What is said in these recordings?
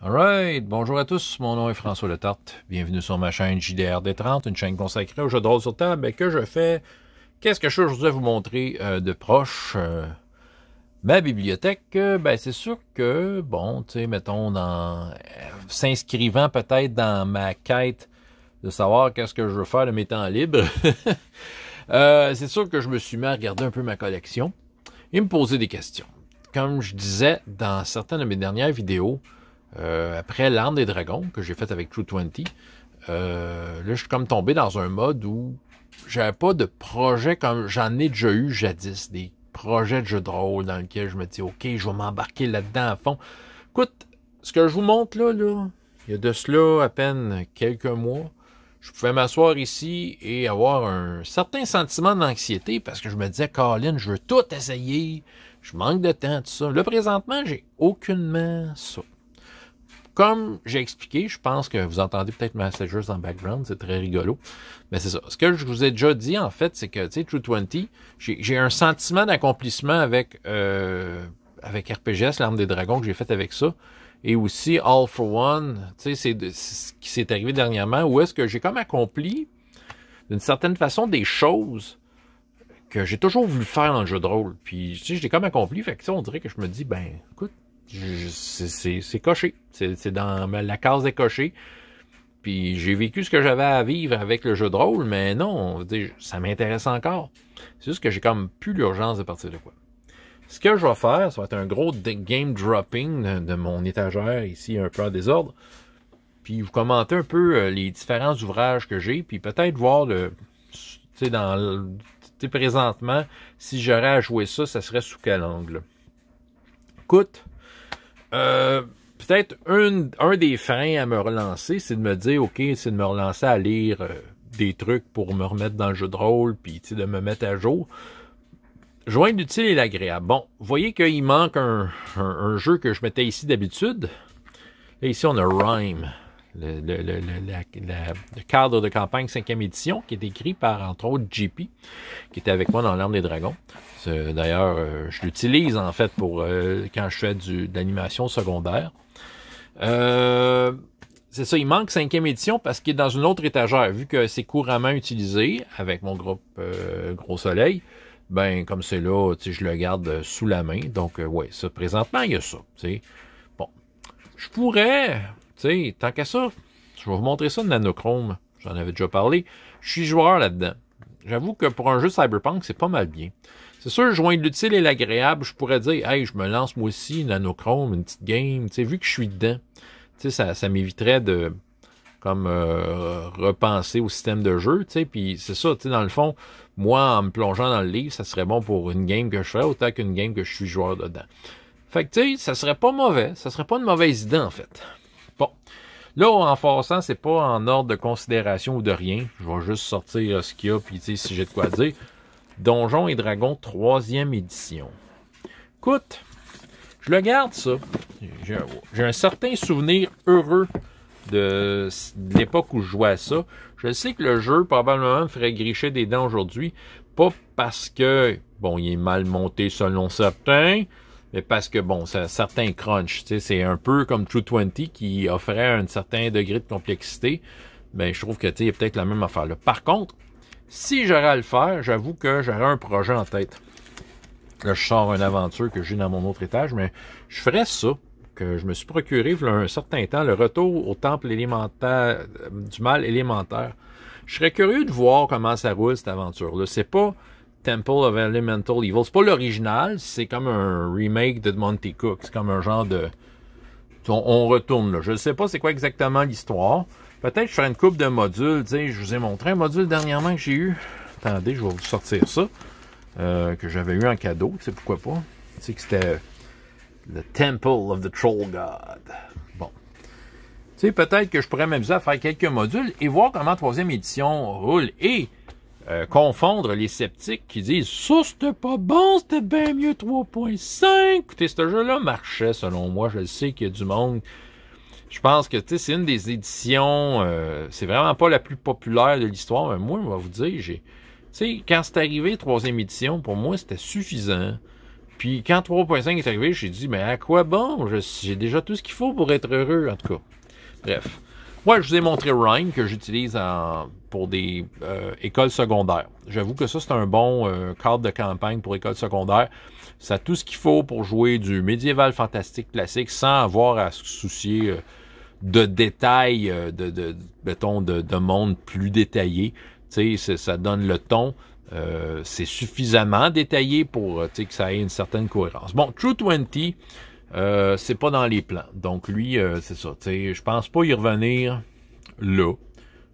Alright, bonjour à tous, mon nom est François Letarte. Bienvenue sur ma chaîne JDRD30, une chaîne consacrée aux jeux de rôle sur table et que je fais. Qu'est-ce que je suis aujourd'hui à vous montrer de proche? Ma bibliothèque, c'est sûr que, bon, tu sais, mettons, s'inscrivant peut-être dans ma quête de savoir qu'est-ce que je veux faire de mes temps libres, c'est sûr que je me suis mis à regarder un peu ma collection et me poser des questions. Comme je disais dans certaines de mes dernières vidéos, après l'Arme des Dragons, que j'ai fait avec True20, là, je suis comme tombé dans un mode où j'avais pas de projet comme j'en ai déjà eu jadis, des projets de jeux de rôle dans lesquels je me dis, OK, je vais m'embarquer là-dedans à fond. Écoute, ce que je vous montre là, il y a de cela à peine quelques mois, je pouvais m'asseoir ici et avoir un certain sentiment d'anxiété parce que je me disais, Colin, je veux tout essayer, je manque de temps, tout ça. Là, présentement, j'ai aucunement ça. Comme j'ai expliqué, je pense que vous entendez peut-être Messengers dans le background, c'est très rigolo. Mais c'est ça. Ce que je vous ai déjà dit, en fait, c'est que, tu sais, True20, j'ai un sentiment d'accomplissement avec RPGS, l'Arme des Dragons, que j'ai fait avec ça. Et aussi All for One, tu sais, c'est ce qui s'est arrivé dernièrement, où est-ce que j'ai comme accompli, d'une certaine façon, des choses que j'ai toujours voulu faire dans le jeu de rôle. Puis, tu sais, je l'ai comme accompli, fait que ça, on dirait que je me dis, ben, écoute, c'est coché. C'est dans la case est cochée. Puis j'ai vécu ce que j'avais à vivre avec le jeu de rôle, mais non, ça m'intéresse encore. C'est juste que j'ai comme plus l'urgence de partir de quoi. Ce que je vais faire, ça va être un gros game dropping de mon étagère ici, un peu en désordre. Puis vous commenter un peu les différents ouvrages que j'ai, puis peut-être voir présentement, si j'aurais à jouer ça, ça serait sous quel angle. Écoute, peut-être un des freins à me relancer, c'est de me dire, OK, c'est de me relancer à lire des trucs pour me remettre dans le jeu de rôle, puis de me mettre à jour. Joindre l'utile et l'agréable. Bon, vous voyez qu'il manque un jeu que je mettais ici d'habitude. Là, ici, on a Rime, le cadre de campagne 5e édition, qui est écrit par, entre autres, JP, qui était avec moi dans l'Arme des Dragons. D'ailleurs, je l'utilise en fait pour quand je fais de l'animation secondaire. C'est ça, il manque 5e édition parce qu'il est dans une autre étagère. Vu que c'est couramment utilisé avec mon groupe Gros Soleil, ben comme c'est là, je le garde sous la main. Donc, ouais, ça, présentement, il y a ça. T'sais. Bon, je pourrais, tant qu'à ça, je vais vous montrer ça de Nanochrome. J'en avais déjà parlé. Je suis joueur là-dedans. J'avoue que pour un jeu Cyberpunk, c'est pas mal bien. C'est sûr, joindre l'utile et l'agréable, je pourrais dire, hey, je me lance moi aussi, Nanochrome, une petite game, vu que je suis dedans, ça m'éviterait de comme repenser au système de jeu, puis c'est ça, dans le fond, moi, en me plongeant dans le livre, ça serait bon pour une game que je ferais autant qu'une game que je suis joueur dedans. Fait que, ça serait pas mauvais, ça serait pas une mauvaise idée, en fait. Bon. Là, en passant, c'est pas en ordre de considération ou de rien. Je vais juste sortir ce qu'il y a, puis si j'ai de quoi dire. Donjons et Dragons 3e édition. Écoute, je le garde ça. J'ai un certain souvenir heureux de l'époque où je jouais à ça. Je sais que le jeu probablement me ferait gricher des dents aujourd'hui. Pas parce que, bon, il est mal monté selon certains, mais parce que, bon, c'est un certain crunch. C'est un peu comme True20 qui offrait un certain degré de complexité. Ben, je trouve que, il y a peut-être la même affaire là. Par contre, si j'aurais à le faire, j'avoue que j'aurais un projet en tête. Là, je sors une aventure que j'ai dans mon autre étage, mais je ferais ça, que je me suis procuré il y a un certain temps, le retour au temple élémentaire, du mal élémentaire. Je serais curieux de voir comment ça roule, cette aventure-là. C'est pas Temple of Elemental Evil. C'est pas l'original, c'est comme un remake de Monty Cook. C'est comme un genre de... On retourne là. Je ne sais pas c'est quoi exactement l'histoire. Peut-être que je ferai une coupe de modules. Je vous ai montré un module dernièrement que j'ai eu. Attendez, je vais vous sortir ça. Que j'avais eu en cadeau. Pourquoi pas. Que c'était le Temple of the Troll God. Bon. Peut-être que je pourrais m'amuser à faire quelques modules et voir comment 3e édition roule. Et confondre les sceptiques qui disent « Ça, c'était pas bon, c'était bien mieux 3.5. » Écoutez, ce jeu-là marchait selon moi. Je sais qu'il y a du monde... Je pense que c'est une des éditions, c'est vraiment pas la plus populaire de l'histoire, mais moi, je vais vous dire, quand c'est arrivé 3e édition, pour moi, c'était suffisant. Puis quand 3.5 est arrivé, j'ai dit, mais à quoi bon? J'ai déjà tout ce qu'il faut pour être heureux, en tout cas. Bref. Moi, je vous ai montré Rhyme que j'utilise pour des écoles secondaires. J'avoue que ça, c'est un bon cadre de campagne pour écoles secondaires. Ça a tout ce qu'il faut pour jouer du médiéval fantastique classique sans avoir à se soucier de détails, de monde plus détaillé. Tu sais, ça donne le ton. C'est suffisamment détaillé pour que ça ait une certaine cohérence. Bon, True 20, c'est pas dans les plans. Donc lui, c'est ça. Je pense pas y revenir là.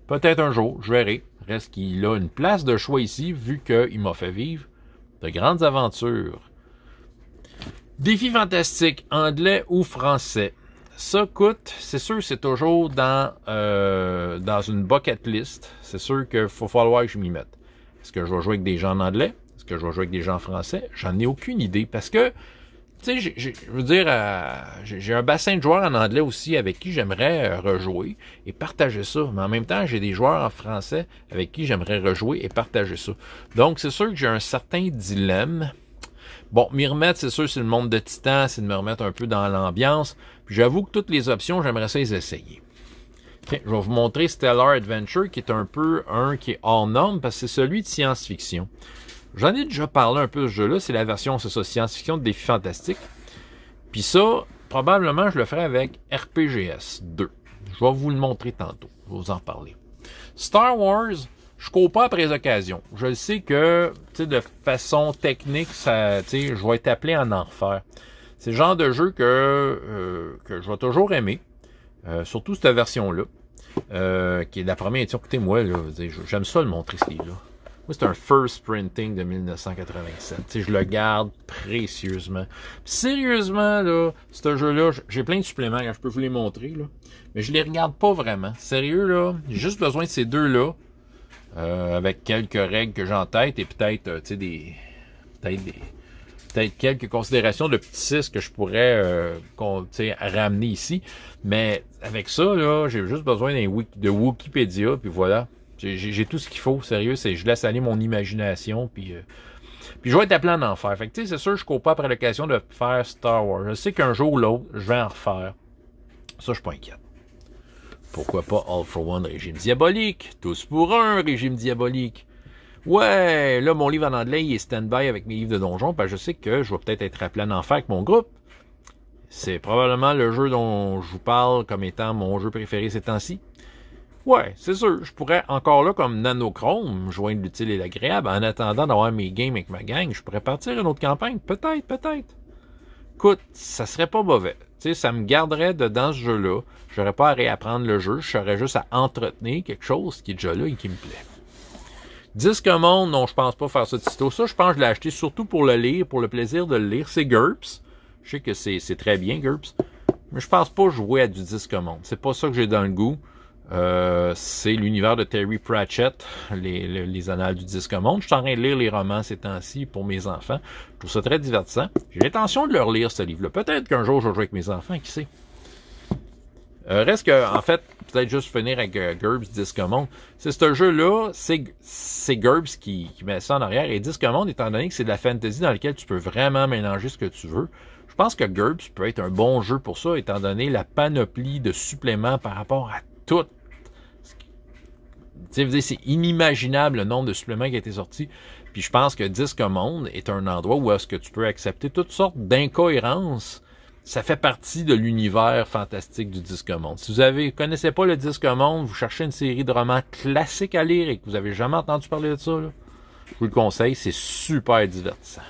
Peut-être un jour, je verrai. Reste qu'il a une place de choix ici, vu qu'il m'a fait vivre de grandes aventures. Défi fantastique, anglais ou français. Ça coûte, c'est sûr, c'est toujours dans une bucket list. C'est sûr qu'il faut falloir que je m'y mette. Est-ce que je vais jouer avec des gens en anglais? Est-ce que je vais jouer avec des gens en français? J'en ai aucune idée parce que, tu sais, je veux dire, j'ai un bassin de joueurs en anglais aussi avec qui j'aimerais rejouer et partager ça. Mais en même temps, j'ai des joueurs en français avec qui j'aimerais rejouer et partager ça. Donc, c'est sûr que j'ai un certain dilemme. Bon, m'y remettre, c'est sûr, c'est le monde de Titan, c'est de me remettre un peu dans l'ambiance. Puis j'avoue que toutes les options, j'aimerais ça les essayer. Okay, je vais vous montrer Stellar Adventure, qui est un peu qui est hors norme, parce que c'est celui de science-fiction. J'en ai déjà parlé un peu de ce jeu-là, c'est la version, c'est ça, science-fiction de Défi Fantastique. Puis ça, probablement, je le ferai avec RPGS 2. Je vais vous le montrer tantôt, je vais vous en parler. Star Wars, je cours pas après les occasions. Je sais que, tu sais, de façon technique, ça, tu sais, je vais être appelé à en refaire. C'est le genre de jeu que je vais toujours aimer. Surtout cette version-là. Qui est la première édition. Écoutez, moi, là, j'aime ça le montrer, ce livre-là. Moi, c'est un first printing de 1987. T'sais, je le garde précieusement. Puis, sérieusement, là, ce jeu-là, j'ai plein de suppléments, je peux vous les montrer, là. Mais je les regarde pas vraiment. Sérieux, là, j'ai juste besoin de ces deux-là. Avec quelques règles que j'ai en tête et peut-être, tu sais, peut-être quelques considérations de petits 6 que je pourrais ramener ici. Mais avec ça, là, j'ai juste besoin de Wikipédia, puis voilà. J'ai tout ce qu'il faut, sérieux. Je laisse aller mon imagination, puis je vais être appelé en enfer. Fait que, tu sais, c'est sûr, je ne cours pas après l'occasion de faire Star Wars. Je sais qu'un jour ou l'autre, je vais en refaire. Ça, je suis pas inquiète. Pourquoi pas All for One, régime diabolique? Tous pour un, régime diabolique. Ouais, là, mon livre en anglais, il est stand-by avec mes livres de donjon, parce que je sais que je vais peut-être être appelé en enfer avec mon groupe. C'est probablement le jeu dont je vous parle comme étant mon jeu préféré ces temps-ci. Ouais, c'est sûr, je pourrais encore là, comme Nanochrome, joindre l'utile et l'agréable, en attendant d'avoir mes games avec ma gang, je pourrais partir une autre campagne, peut-être. Écoute, ça serait pas mauvais. Tu sais, ça me garderait dans ce jeu-là. J'aurais pas à réapprendre le jeu, je serais juste à entretenir quelque chose qui est déjà là et qui me plaît. Disque Monde, non, je pense pas faire ça de sitôt. Ça, je pense que je l'ai acheté surtout pour le lire, pour le plaisir de le lire. C'est GURPS. Je sais que c'est très bien, GURPS. Mais je pense pas jouer à du Disque Monde. C'est pas ça que j'ai dans le goût. C'est l'univers de Terry Pratchett, les annales du Disque Monde. Je suis en train de lire les romans ces temps-ci pour mes enfants. Je trouve ça très divertissant. J'ai l'intention de leur lire ce livre-là. Peut-être qu'un jour, je vais jouer avec mes enfants, qui sait. Reste que, en fait, peut-être juste finir avec GURPS Disque Monde. C'est ce jeu-là, c'est GURPS qui met ça en arrière. Et Disque Monde, étant donné que c'est de la fantasy dans laquelle tu peux vraiment mélanger ce que tu veux, je pense que GURPS peut être un bon jeu pour ça, étant donné la panoplie de suppléments par rapport à tout. C'est inimaginable le nombre de suppléments qui a été sorti. Puis je pense que Disque Monde est un endroit où est-ce que tu peux accepter toutes sortes d'incohérences. Ça fait partie de l'univers fantastique du Disque Monde. Si vous connaissez pas le Disque Monde, vous cherchez une série de romans classiques à lire et que vous avez jamais entendu parler de ça, là, je vous le conseille, c'est super divertissant.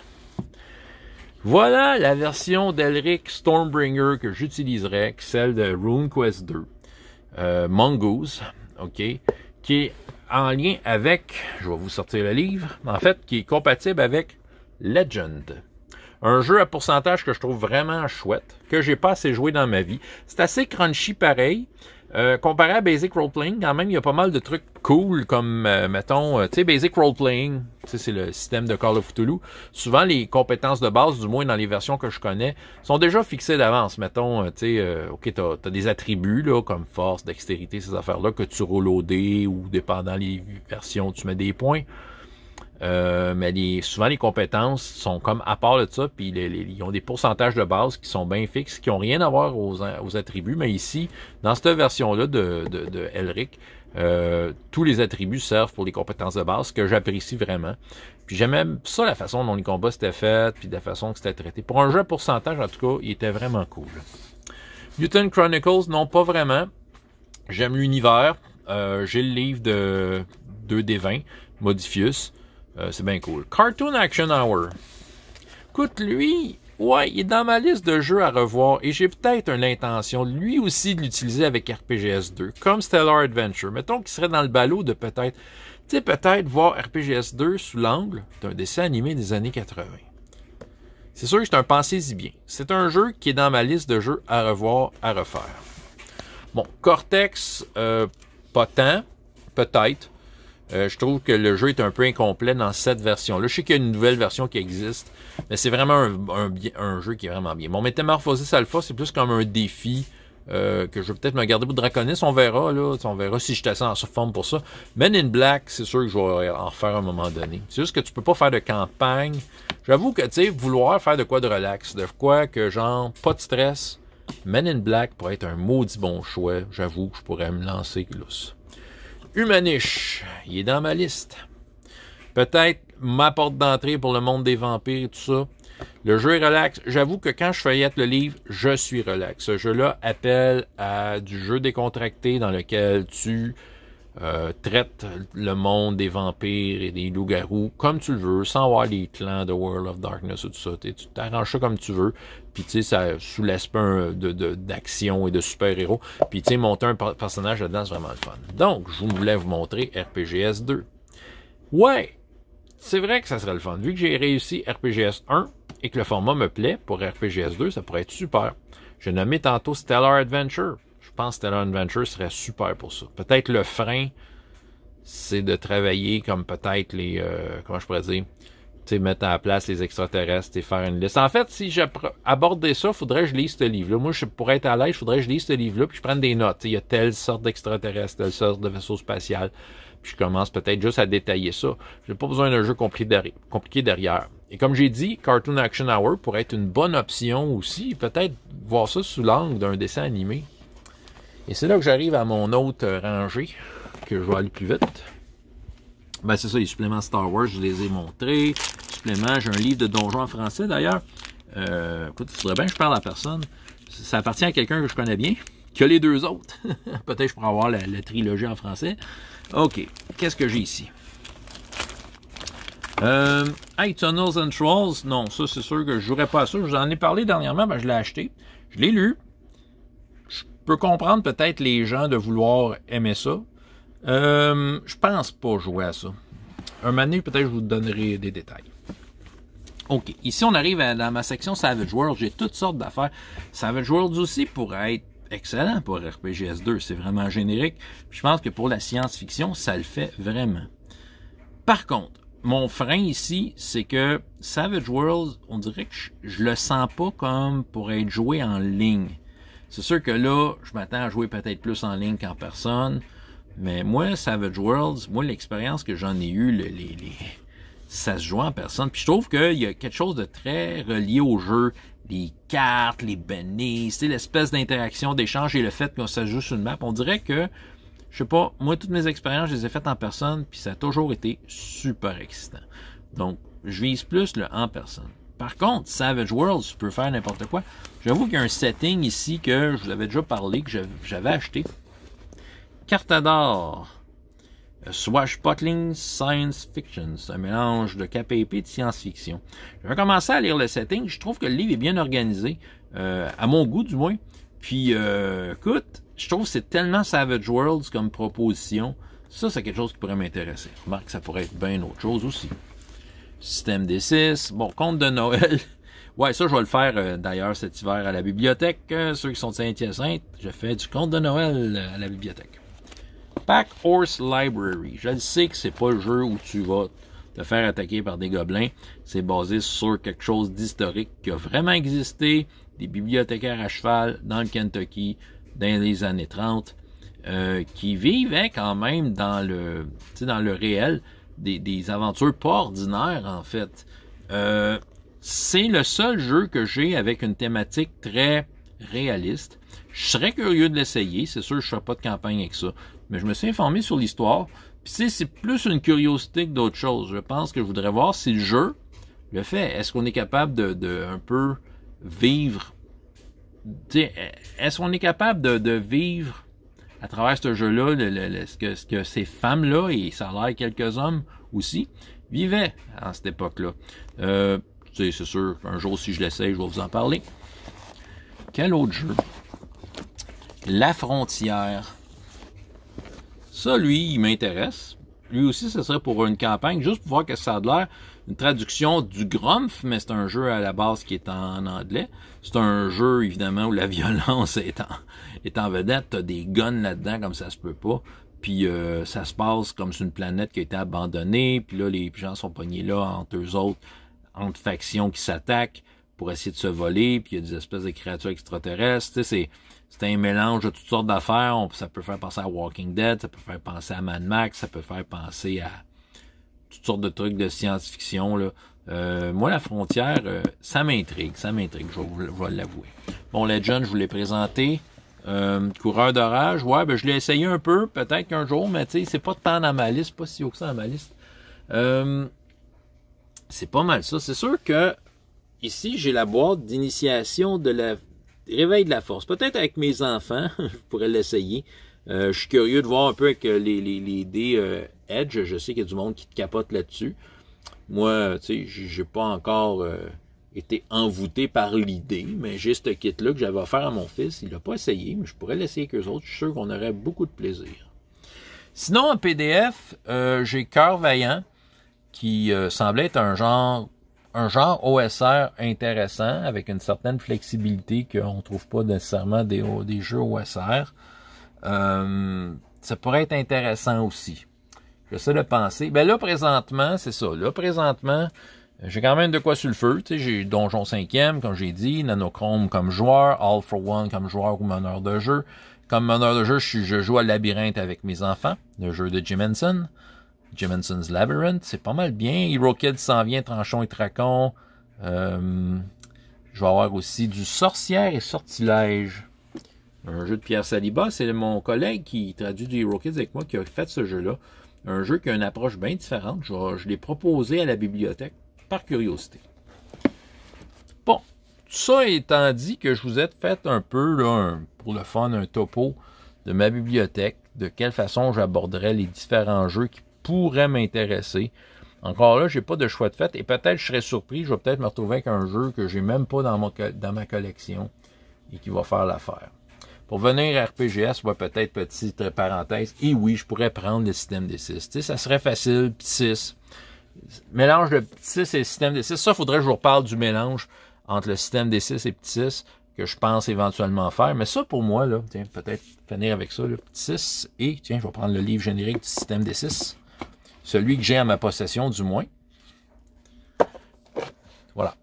Voilà la version d'Elric Stormbringer que j'utiliserai, celle de RuneQuest 2. Mongoose, ok, qui est en lien avec, je vais vous sortir le livre, en fait, qui est compatible avec Legend. Un jeu à pourcentage que je trouve vraiment chouette, que j'ai pas assez joué dans ma vie. C'est assez crunchy pareil. Comparé à Basic Roleplaying, quand même, il y a pas mal de trucs cool, comme, mettons, tu sais, Basic Roleplaying, c'est le système de Call of Cthulhu. Souvent, les compétences de base, du moins dans les versions que je connais, sont déjà fixées d'avance. Mettons, tu sais, OK, t'as des attributs, là, comme force, dextérité, ces affaires-là, que tu roules au dé, ou dépendant les versions, tu mets des points. Mais souvent, les compétences sont comme à part de ça, puis ils ont des pourcentages de base qui sont bien fixes, qui n'ont rien à voir aux attributs. Mais ici, dans cette version-là de Elric, tous les attributs servent pour les compétences de base, ce que j'apprécie vraiment. Puis j'aimais ça, la façon dont les combats s'étaient faits, puis de la façon que c'était traité. Pour un jeu à pourcentage, en tout cas, il était vraiment cool. Mutant Chronicles, non, pas vraiment. J'aime l'univers. J'ai le livre de 2D20, Modifius. C'est bien cool. Cartoon Action Hour. Écoute, lui, ouais, il est dans ma liste de jeux à revoir et j'ai peut-être l'intention, lui aussi, de l'utiliser avec RPGS 2, comme Stellar Adventure. Mettons qu'il serait dans le ballot de peut-être, tu sais, peut-être voir RPGS 2 sous l'angle d'un dessin animé des années 80. C'est sûr que c'est un pensez-y bien. C'est un jeu qui est dans ma liste de jeux à revoir, à refaire. Bon, Cortex, pas tant, peut-être. Je trouve que le jeu est un peu incomplet dans cette version-là. Je sais qu'il y a une nouvelle version qui existe, mais c'est vraiment un jeu qui est vraiment bien. Mon Metamorphosis Alpha, c'est plus comme un défi que je vais peut-être me garder pour Draconis. On verra, là. On verra si je suis assez en forme pour ça. Men in Black, c'est sûr que je vais en refaire à un moment donné. C'est juste que tu peux pas faire de campagne. J'avoue que, tu sais, vouloir faire de quoi de relax, de quoi que, genre, pas de stress, Men in Black pourrait être un maudit bon choix. J'avoue que je pourrais me lancer lousse. Humanish, il est dans ma liste. Peut-être ma porte d'entrée pour le monde des vampires et tout ça. Le jeu est relax. J'avoue que quand je feuillette le livre, je suis relax. Ce jeu-là appelle à du jeu décontracté dans lequel tu traites le monde des vampires et des loups-garous comme tu le veux, sans avoir les clans de World of Darkness et tout ça. Tu t'arranges ça comme tu veux. Puis tu sais, ça sous l'aspect d'action et de super-héros. Puis tu sais, monter un personnage là-dedans, c'est vraiment le fun. Donc, je voulais vous montrer RPGS 2. Ouais, c'est vrai que ça serait le fun. Vu que j'ai réussi RPGS 1 et que le format me plaît pour RPGS 2, ça pourrait être super. J'ai nommé tantôt Stellar Adventure. Je pense que Stellar Adventure serait super pour ça. Peut-être le frein, c'est de travailler comme peut-être les... comment je pourrais dire? Tu sais, mettre à la place les extraterrestres et faire une liste. En fait, si j'abordais ça, il faudrait que je lise ce livre-là. Moi, pour être à l'aise, il faudrait que je lise ce livre-là puis je prenne des notes. Il y a telle sorte d'extraterrestre, telle sorte de vaisseau spatial. Puis je commence peut-être juste à détailler ça. J'ai pas besoin d'un jeu compliqué derrière. Et comme j'ai dit, Cartoon Action Hour pourrait être une bonne option aussi. Peut-être voir ça sous l'angle d'un dessin animé. Et c'est là que j'arrive à mon autre rangée, que je vais aller plus vite. Ben c'est ça, les suppléments Star Wars, je les ai montrés. Suppléments, j'ai un livre de donjons en français d'ailleurs. Écoute, il faudrait bien que je parle à la personne. Ça appartient à quelqu'un que je connais bien, qui a les deux autres. Peut-être je pourrais avoir la trilogie en français. OK, qu'est-ce que j'ai ici? Hey, Tunnels and Trolls, non, ça c'est sûr que je jouerais pas à ça. Je vous en ai parlé dernièrement, ben je l'ai acheté. Je l'ai lu. Je peux comprendre peut-être les gens de vouloir aimer ça. Je pense pas jouer à ça. Un moment donné, peut-être je vous donnerai des détails. OK. Ici, on arrive dans ma section Savage Worlds. J'ai toutes sortes d'affaires. Savage Worlds aussi pourrait être excellent pour RPGS 2. C'est vraiment générique. Je pense que pour la science-fiction, ça le fait vraiment. Par contre, mon frein ici, c'est que Savage Worlds, on dirait que je le sens pas comme pour être joué en ligne. C'est sûr que là, je m'attends à jouer peut-être plus en ligne qu'en personne. Mais moi, Savage Worlds, moi, l'expérience que j'en ai eue, ça se joue en personne. Puis je trouve qu'il y a quelque chose de très relié au jeu. Les cartes, les bennies, c'est l'espèce d'interaction, d'échange et le fait que ça se joue sur une map. On dirait que, je sais pas, moi, toutes mes expériences, je les ai faites en personne, puis ça a toujours été super excitant. Donc, je vise plus le en personne. Par contre, Savage Worlds, tu peux faire n'importe quoi. J'avoue qu'il y a un setting ici que je vous avais déjà parlé, que j'avais acheté. Cartador. Swashbuckling Science Fiction. C'est un mélange de KPP et de science-fiction. Je vais commencer à lire le setting. Je trouve que le livre est bien organisé. À mon goût, du moins. Puis, écoute, je trouve que c'est tellement Savage Worlds comme proposition. Ça, c'est quelque chose qui pourrait m'intéresser. Remarque que ça pourrait être bien autre chose aussi. Système D6. Bon, conte de Noël. Ouais, ça, je vais le faire d'ailleurs cet hiver à la bibliothèque. Ceux qui sont de Saint-Hyacinthe, je fais du conte de Noël à la bibliothèque. Pack Horse Library. Je sais que c'est pas le jeu où tu vas te faire attaquer par des gobelins. C'est basé sur quelque chose d'historique qui a vraiment existé. Des bibliothécaires à cheval dans le Kentucky dans les années 30 qui vivaient quand même dans le réel, des aventures pas ordinaires, en fait. C'est le seul jeu que j'ai avec une thématique très réaliste. Je serais curieux de l'essayer. C'est sûr que je ne ferai pas de campagne avec ça. Mais je me suis informé sur l'histoire. Puis c'est plus une curiosité que d'autres choses. Je pense que je voudrais voir si le jeu le fait. Est-ce qu'on est capable de un peu vivre... Est-ce qu'on est capable de vivre à travers ce jeu-là ce que ces femmes-là, et ça a l'air quelques hommes aussi, vivaient à cette époque-là? C'est sûr, un jour, si je l'essaye, je vais vous en parler. Quel autre jeu? La Frontière. Ça, lui, il m'intéresse. Lui aussi, ce serait pour une campagne, juste pour voir que ça a l'air. Une traduction du Grumpf, mais c'est un jeu à la base qui est en anglais. C'est un jeu, évidemment, où la violence est en vedette. T'as des guns là-dedans, comme ça se peut pas. Puis ça se passe comme sur une planète qui a été abandonnée. Puis là, les gens sont pognés là entre eux autres, entre factions qui s'attaquent pour essayer de se voler, puis il y a des espèces de créatures extraterrestres. Tu sais, c'est un mélange de toutes sortes d'affaires. Ça peut faire penser à Walking Dead, ça peut faire penser à Mad Max, ça peut faire penser à toutes sortes de trucs de science-fiction, là. Moi, La Frontière, ça m'intrigue, je vais l'avouer. Bon, Legend, je vous l'ai présenté. Coureur d'orage, ouais, ben je l'ai essayé un peu, peut-être qu'un jour, mais tu sais, c'est pas tant dans ma liste, pas si haut que ça dans ma liste. C'est pas mal ça. C'est sûr que ici, j'ai la boîte d'initiation de la Réveil de la Force. Peut-être avec mes enfants, je pourrais l'essayer. Je suis curieux de voir un peu avec les dés Edge. Je sais qu'il y a du monde qui te capote là-dessus. Moi, tu sais, j'ai pas encore été envoûté par l'idée, mais j'ai ce kit-là que j'avais offert à mon fils. Il l'a pas essayé, mais je pourrais l'essayer avec eux autres. Je suis sûr qu'on aurait beaucoup de plaisir. Sinon, en PDF, j'ai Cœur Vaillant, qui semblait être un genre OSR intéressant, avec une certaine flexibilité qu'on ne trouve pas nécessairement des jeux OSR. Ça pourrait être intéressant aussi. J'essaie de penser. Ben là, présentement, c'est ça. Là, présentement, j'ai quand même de quoi sur le feu. Tu sais, j'ai Donjon 5e, comme j'ai dit, Nanochrome comme joueur, All for One comme joueur ou meneur de jeu. Comme meneur de jeu, je joue à Labyrinthe avec mes enfants, le jeu de Jim Henson. Jim Henson's Labyrinth, c'est pas mal bien. Hero Kid s'en vient, Tranchon et Tracon. Je vais avoir aussi du Sorcière et Sortilège. Un jeu de Pierre Saliba, c'est mon collègue qui traduit du Hero Kids avec moi qui a fait ce jeu-là. Un jeu qui a une approche bien différente. Je l'ai proposé à la bibliothèque par curiosité. Bon, ça étant dit que je vous ai fait un peu, là, pour le fun, un topo de ma bibliothèque, de quelle façon j'aborderais les différents jeux qui pourraient m'intéresser. Encore là, j'ai pas de choix de fait et peut-être je serais surpris, je vais peut-être me retrouver avec un jeu que j'ai même pas dans ma collection et qui va faire l'affaire. Pour venir à RPGS, ouais, peut-être petite parenthèse, et oui, je pourrais prendre le système des 6. Tu sais, ça serait facile, petit 6. Mélange de petit 6 et le système des 6. Ça, il faudrait que je vous reparle du mélange entre le système des 6 et petit 6 que je pense éventuellement faire. Mais ça, pour moi, là, tiens, peut-être finir avec ça, le petit 6 et, tiens, je vais prendre le livre générique du système des 6. Celui que j'ai à ma possession, du moins. Voilà.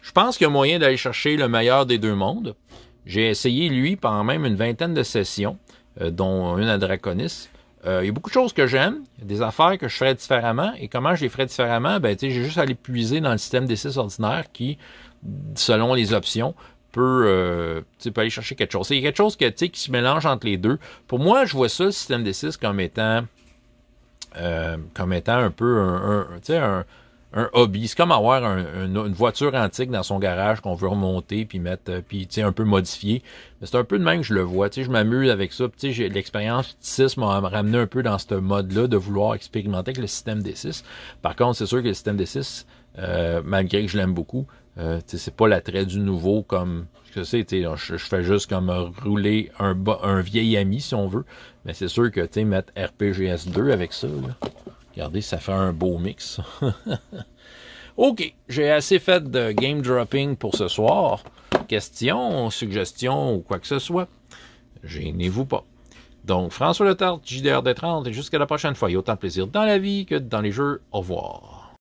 Je pense qu'il y a moyen d'aller chercher le meilleur des deux mondes. J'ai essayé, lui, pendant même une vingtaine de sessions, dont une à Draconis. Il y a beaucoup de choses que j'aime, des affaires que je ferais différemment. Et comment je les ferais différemment? Ben, tu sais, j'ai juste à les puiser dans le système des 6 ordinaire qui, selon les options, peut aller chercher quelque chose. C'est quelque chose que, qui se mélange entre les deux. Pour moi, je vois ça, le système des 6, comme étant un peu un hobby. C'est comme avoir une voiture antique dans son garage qu'on veut remonter puis mettre, puis un peu modifier. C'est un peu de même que je le vois. Je m'amuse avec ça. L'expérience 6 m'a ramené un peu dans ce mode-là de vouloir expérimenter avec le système des 6. Par contre, c'est sûr que le système des 6, malgré que je l'aime beaucoup, c'est pas l'attrait du nouveau comme je sais, je fais juste comme rouler un vieil ami si on veut. Mais c'est sûr que mettre RPGS 2 avec ça, là, regardez, ça fait un beau mix. OK, j'ai assez fait de game dropping pour ce soir. Questions, suggestions ou quoi que ce soit, gênez-vous pas. Donc, François Letarte, JDR des 30, et jusqu'à la prochaine fois. Il y a autant de plaisir dans la vie que dans les jeux. Au revoir.